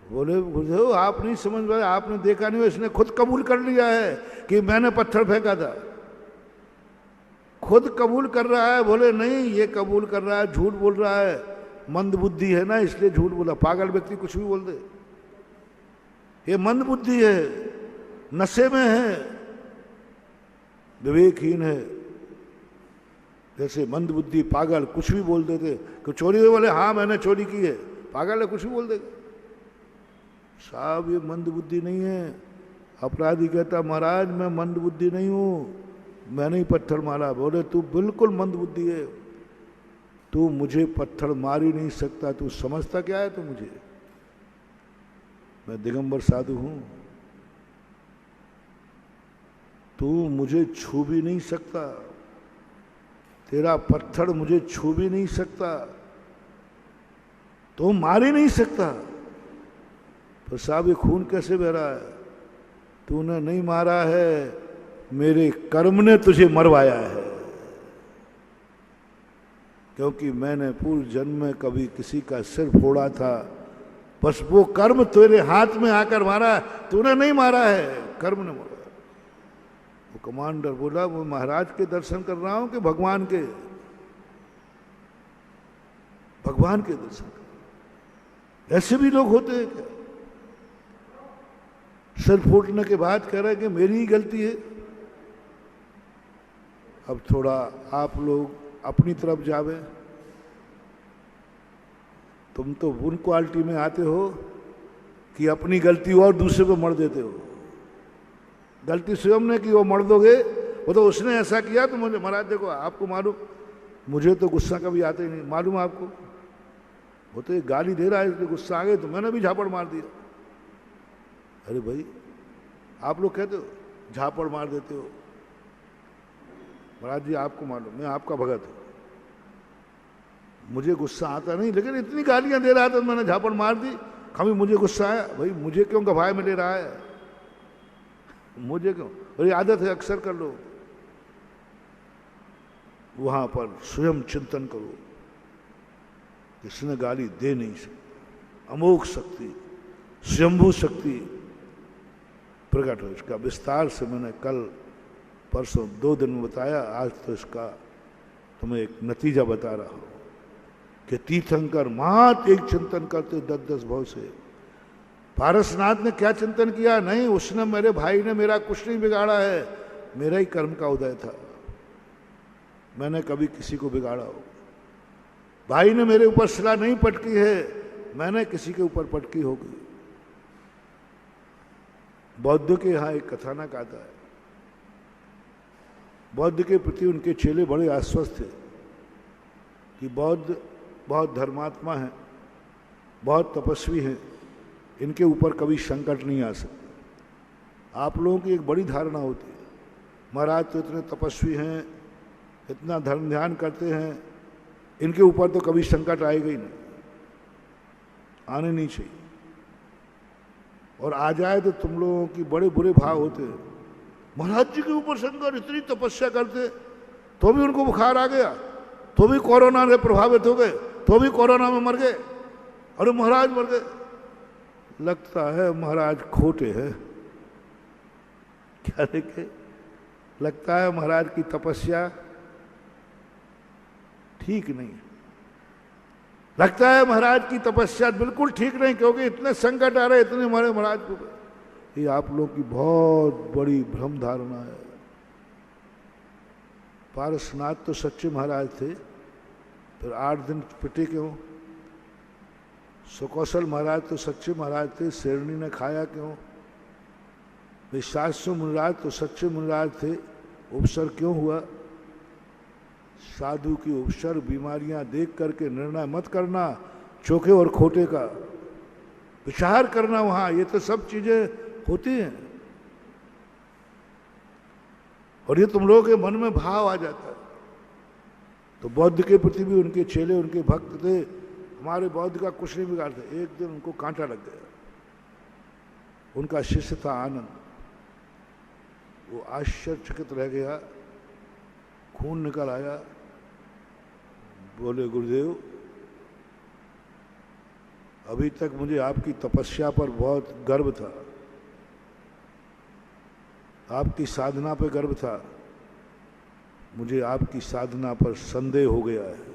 Speaker 3: बोले बुझो आप नहीं समझ पाए, आपने देखा नहीं, इसने खुद कबूल कर लिया है कि मैंने पत्थर फेंका था, खुद कबूल कर रहा है। बोले नहीं, ये कबूल कर रहा है, झूठ बोल रहा है, मंद बुद्धि है ना इसलिए झूठ बोला। पागल व्यक्ति कुछ भी बोल दे, ये मंद बुद्धि है, नशे में है, विवेकहीन है। जैसे मंद बुद्धि पागल कुछ भी बोल देते, कि चोरी हुई, बोले हाँ मैंने चोरी की है, पागल है, कुछ भी बोल देगा। साहब ये मंद बुद्धि नहीं है। अपराधी कहता महाराज मैं मंद बुद्धि नहीं हूं, मैंने ही पत्थर मारा। बोले तू बिल्कुल मंद बुद्धि है, तू मुझे पत्थर मार ही नहीं सकता, तू समझता क्या है तू मुझे, मैं दिगंबर साधु हूं, तू मुझे छू भी नहीं सकता, तेरा पत्थर मुझे छू भी नहीं सकता, तो मार ही नहीं सकता। तो साहब ये खून कैसे बह रहा है, तूने नहीं मारा है, मेरे कर्म ने तुझे मरवाया है। क्योंकि मैंने पूर्व जन्म में कभी किसी का सिर फोड़ा था, बस वो कर्म तेरे हाथ में आकर मारा, तूने नहीं मारा है, कर्म ने मारा। वो कमांडर बोला वो महाराज के दर्शन कर रहा हूं कि भगवान के? भगवान के दर्शन कर। ऐसे भी लोग होते हैं क्या? सिर फूटने के बाद कह रहे हैं कि मेरी ही गलती है। अब थोड़ा आप लोग अपनी तरफ जावे, तुम तो उन क्वालिटी में आते हो कि अपनी गलती और दूसरे पे मर देते हो। गलती स्वयं ने की, वो मर दोगे, वो तो उसने ऐसा किया तो मुझे महाराज देखो आपको मालूम, मुझे तो गुस्सा कभी आता ही नहीं, मालूम आपको, वो तो एक गाली दे रहा है इसलिए गुस्सा आ गया तो मैंने भी झापड़ मार दिया। अरे भाई आप लोग कहते हो झापड़ मार देते हो, महाराज जी आपको मालूम मैं आपका भगत हूं, मुझे गुस्सा आता नहीं, लेकिन इतनी गालियां दे रहा था तो मैंने झापड़ मार दी, कभी मुझे गुस्सा आया? भाई मुझे क्यों गवाह में ले रहा है, मुझे क्यों? अरे आदत है अक्सर कर लो। वहां पर स्वयं चिंतन करो, किसने गाली दे नहीं सकता, अमोघ शक्ति स्वयंभू शक्ति प्रकट हो। इसका विस्तार से मैंने कल परसों 2 दिन में बताया, आज तो इसका तुम्हें एक नतीजा बता रहा हूं कि तीर्थंकर मात्र एक चिंतन करते 10-10 भाव से। पारसनाथ ने क्या चिंतन किया? नहीं, उसने मेरे भाई ने मेरा कुछ नहीं बिगाड़ा है, मेरा ही कर्म का उदय था, मैंने कभी किसी को बिगाड़ा हो। भाई ने मेरे ऊपर शिला नहीं पटकी है, मैंने किसी के ऊपर पटकी होगी। बौद्ध के यहाँ एक कथानक आता है, बौद्ध के प्रति उनके चेले बड़े आश्वस्त थे कि बौद्ध बहुत धर्मात्मा हैं, बहुत तपस्वी हैं, इनके ऊपर कभी संकट नहीं आ सकता। आप लोगों की एक बड़ी धारणा होती है महाराज तो इतने तपस्वी हैं, इतना धर्म ध्यान करते हैं, इनके ऊपर तो कभी संकट आएगा ही नहीं, आने नहीं चाहिए, और आ जाए तो तुम लोगों की बड़े बुरे भाव होते हैं। महाराज जी के ऊपर संकट, इतनी तपस्या करते तो भी उनको बुखार आ गया, तो भी कोरोना से प्रभावित हो गए, तो भी कोरोना में मर गए, अरे महाराज मर गए, लगता है महाराज खोटे हैं। क्या देखे, लगता है महाराज की तपस्या ठीक नहीं है, लगता है महाराज की तपस्या बिल्कुल ठीक नहीं, क्योंकि इतने संकट आ रहे, इतने हमारे महाराज को। ये आप लोगों की बहुत बड़ी भ्रम धारणा है। पारसनाथ तो सच्चे महाराज थे, फिर 8 दिन पिटे क्यों? सुकौशल महाराज तो सच्चे महाराज थे, शेरनी ने खाया क्यों? विश्वासु मुनिराज तो सच्चे मुनिराज थे, उपसर क्यों हुआ? साधु की उपसर बीमारियां देख करके निर्णय मत करना, चोखे और खोटे का विचार करना वहां, ये तो सब चीजें होती हैं। और ये तुम लोगों के मन में भाव आ जाता है। तो बौद्ध के प्रति भी उनके चेले, उनके भक्त थे, हमारे बौद्ध का कुछ नहीं बिगाड़ते। एक दिन उनको कांटा लग गया, उनका शिष्य था आनंद, वो आश्चर्यचकित रह गया, खून निकल आया, बोले गुरुदेव अभी तक मुझे आपकी तपस्या पर बहुत गर्व था, आपकी साधना पर गर्व था, मुझे आपकी साधना पर संदेह हो गया है,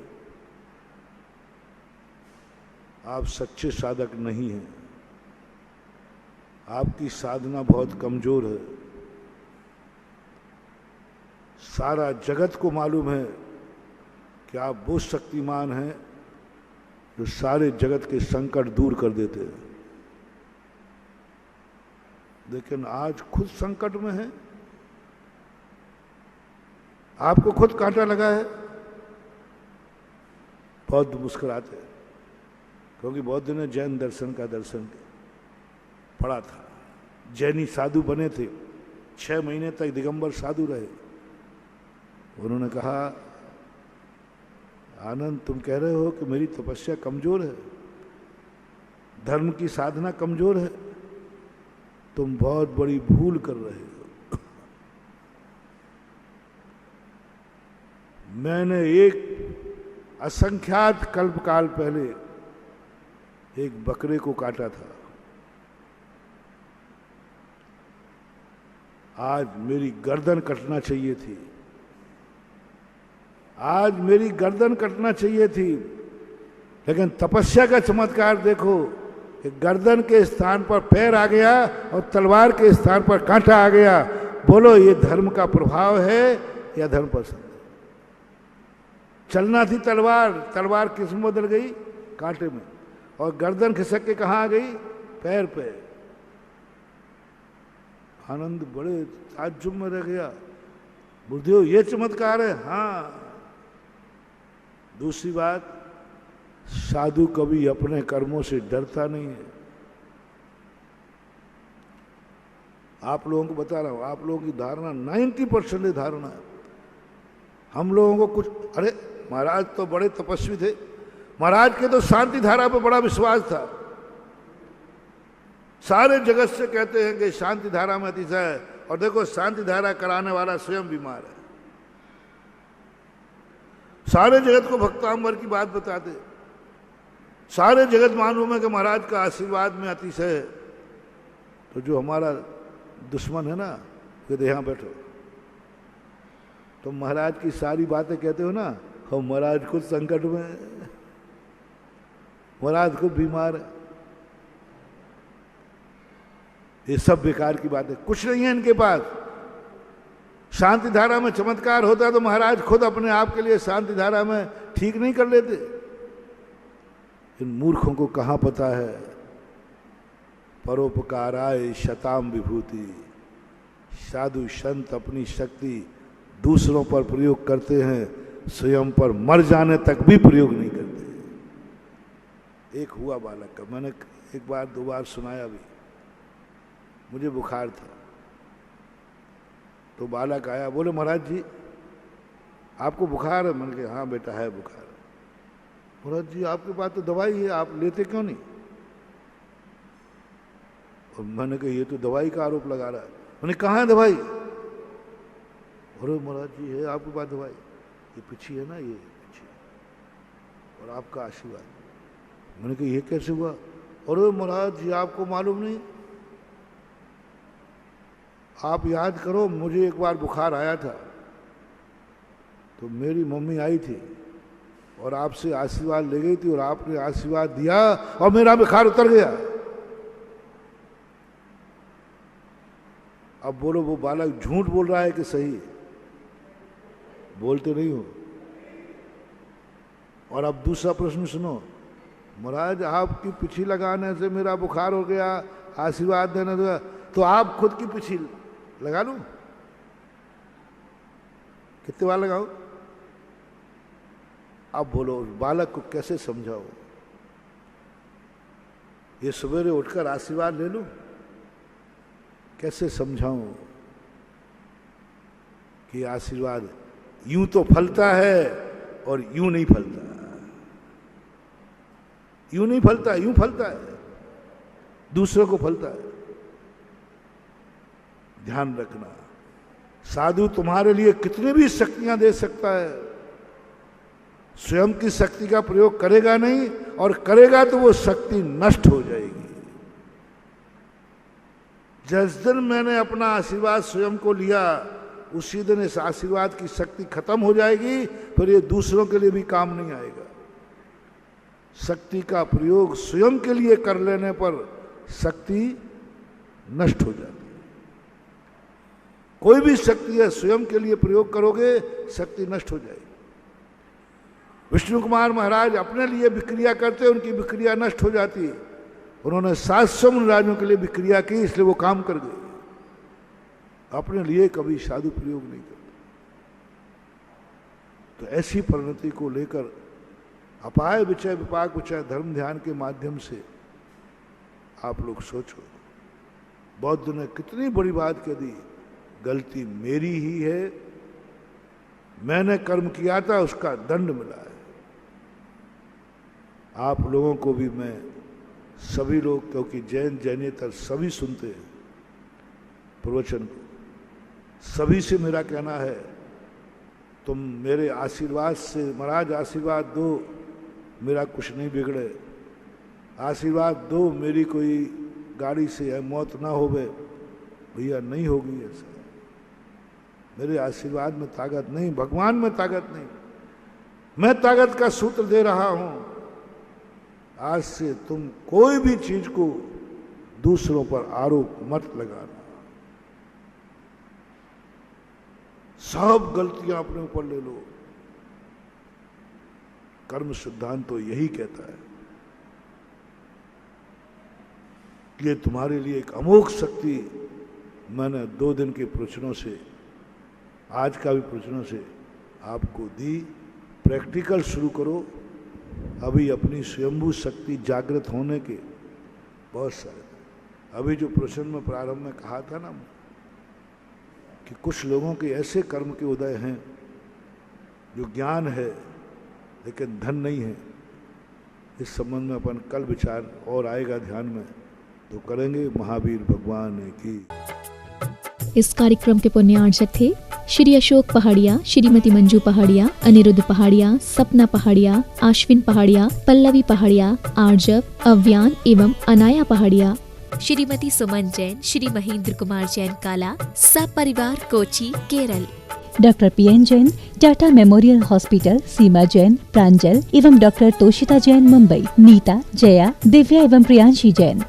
Speaker 3: आप सच्चे साधक नहीं हैं, आपकी साधना बहुत कमजोर है। सारा जगत को मालूम है कि आप वो शक्तिमान हैं जो सारे जगत के संकट दूर कर देते हैं, लेकिन आज खुद संकट में है, आपको खुद कांटा लगा है। बौद्ध मुस्कुराते, क्योंकि बौद्ध ने जैन दर्शन का दर्शन पढ़ा था, जैनी साधु बने थे, 6 महीने तक दिगंबर साधु रहे। उन्होंने कहा आनंद तुम कह रहे हो कि मेरी तपस्या कमजोर है, धर्म की साधना कमजोर है, तुम बहुत बड़ी भूल कर रहे हो। मैंने एक असंख्यात कल्पकाल पहले एक बकरे को काटा था, आज मेरी गर्दन कटना चाहिए थी, आज मेरी गर्दन कटना चाहिए थी, लेकिन तपस्या का चमत्कार देखो कि गर्दन के स्थान पर पैर आ गया और तलवार के स्थान पर कांटा आ गया। बोलो ये धर्म का प्रभाव है या धर्म पसंद है? चलना थी तलवार, तलवार किस में बदल गई? कांटे में। और गर्दन खिसक के कहाँ आ गई? पैर पे। आनंद बड़े ताज्जुब में रह गया, बुद्धेव ये चमत्कार है? हाँ। दूसरी बात, साधु कभी अपने कर्मों से डरता नहीं है। आप लोगों को बता रहा हूं, आप लोगों की धारणा 90% धारणा है। हम लोगों को कुछ, अरे महाराज तो बड़े तपस्वी थे, महाराज के तो शांति धारा पर बड़ा विश्वास था, सारे जगत से कहते हैं कि शांति धारा में अतिशय है, और देखो शांति धारा कराने वाला स्वयं बीमार है। सारे जगत को भक्तांबर की बात बताते, सारे जगत मालूम है कि महाराज का आशीर्वाद में अतिशय है। तो जो हमारा दुश्मन है ना, कहते यहाँ बैठो, तो महाराज की सारी बातें कहते हो ना, हम महाराज खुद संकट में है, महाराज खुद बीमार है, ये सब बेकार की बातें, कुछ नहीं है इनके पास। शांति धारा में चमत्कार होता तो महाराज खुद अपने आप के लिए शांति धारा में ठीक नहीं कर लेते। इन मूर्खों को कहाँ पता है परोपकाराय शताम विभूति। साधु संत अपनी शक्ति दूसरों पर प्रयोग करते हैं, स्वयं पर मर जाने तक भी प्रयोग नहीं करते। एक हुआ बालक का, मैंने 1 बार 2 बार सुनाया भी, मुझे बुखार था, तो बालक आया, बोले महाराज जी आपको बुखार है? मैंने कहा हाँ बेटा है बुखार। महाराज जी आपके पास तो दवाई है, आप लेते क्यों नहीं? और मैंने कहा ये तो दवाई का आरोप लगा रहा है। मैंने कहा है दवाई? अरे महाराज जी है आपके पास दवाई, ये पीछे है ना, ये पीछे, और आपका आशीर्वाद। मैंने कहा ये कैसे हुआ? और महाराज जी आपको मालूम नहीं, आप याद करो, मुझे एक बार बुखार आया था तो मेरी मम्मी आई थी और आपसे आशीर्वाद ले गई थी और आपने आशीर्वाद दिया और मेरा बुखार उतर गया। अब बोलो वो बालक झूठ बोल रहा है कि सही? बोलते नहीं हो। और अब दूसरा प्रश्न सुनो, महाराज आपकी पिछी लगाने से मेरा बुखार हो गया, आशीर्वाद देने से, तो आप खुद की पिछी लगा लूं? कितने बार लगाओ? अब बोलो उस बालक को कैसे समझाओ? ये सवेरे उठकर आशीर्वाद ले लूं? कैसे समझाऊं कि आशीर्वाद यूं तो फलता है और यूं नहीं फलता, यूं नहीं फलता, यूं फलता है, दूसरों को फलता है। ध्यान रखना, साधु तुम्हारे लिए कितनी भी शक्तियां दे सकता है, स्वयं की शक्ति का प्रयोग करेगा नहीं, और करेगा तो वो शक्ति नष्ट हो जाएगी। जिस दिन मैंने अपना आशीर्वाद स्वयं को लिया, उसी दिन इस आशीर्वाद की शक्ति खत्म हो जाएगी, फिर ये दूसरों के लिए भी काम नहीं आएगा। शक्ति का प्रयोग स्वयं के लिए कर लेने पर शक्ति नष्ट हो जाती है। कोई भी शक्ति है, स्वयं के लिए प्रयोग करोगे शक्ति नष्ट हो जाएगी। विष्णु कुमार महाराज अपने लिए विक्रिया करते, उनकी विक्रिया नष्ट हो जाती। उन्होंने 700 मुनिराजों के लिए विक्रिया की, इसलिए वो काम कर गए। अपने लिए कभी साधु प्रयोग नहीं करते। तो ऐसी परिणति को लेकर अपाय विचय विपाक विचय धर्म ध्यान के माध्यम से आप लोग सोचो, बौद्ध ने कितनी बड़ी बात कह दी, गलती मेरी ही है, मैंने कर्म किया था, उसका दंड मिला है। आप लोगों को भी मैं, सभी लोग, क्योंकि जैन जैनेतर सभी सुनते हैं प्रवचन को, सभी से मेरा कहना है, तुम मेरे आशीर्वाद से, महाराज आशीर्वाद दो मेरा कुछ नहीं बिगड़े, आशीर्वाद दो मेरी कोई गाड़ी से है मौत ना होवे, भैया नहीं होगी ऐसा। मेरे आशीर्वाद में ताकत नहीं, भगवान में ताकत नहीं, मैं ताकत का सूत्र दे रहा हूं। आज से तुम कोई भी चीज को दूसरों पर आरोप मत लगाना, सब गलतियां अपने ऊपर ले लो। कर्म सिद्धांत तो यही कहता है। ये तुम्हारे लिए एक अमोघ शक्ति मैंने 2 दिन के प्रवचनों से, आज का भी प्रवचनों से आपको दी। प्रैक्टिकल शुरू करो। अभी अपनी स्वयंभू शक्ति जागृत होने के बहुत सारे, अभी जो प्रवचन में प्रारंभ में कहा था ना कि कुछ लोगों के ऐसे कर्म के उदय हैं जो ज्ञान है लेकिन धन नहीं है, इस संबंध में अपन कल विचार और आएगा ध्यान में, तो करेंगे। महावीर भगवान की।
Speaker 1: इस कार्यक्रम के पुण्यार्चक थे श्री अशोक पहाड़िया, श्रीमती मंजू पहाड़िया, अनिरुद्ध पहाड़िया, सपना पहाड़िया, आश्विन पहाड़िया, पल्लवी पहाड़िया, आर्जव, अव्यान एवं अनाया पहाड़िया। श्रीमती सुमन जैन, श्री महेंद्र कुमार जैन काला, सब परिवार Kochi, Kerala.
Speaker 2: Doctor PN Jain, Tata memorial hospital, Seema Jain, Pranjal एवं डॉक्टर तोशिता जैन मुंबई। नीता, जया, दिव्या एवं प्रियांशी जैन।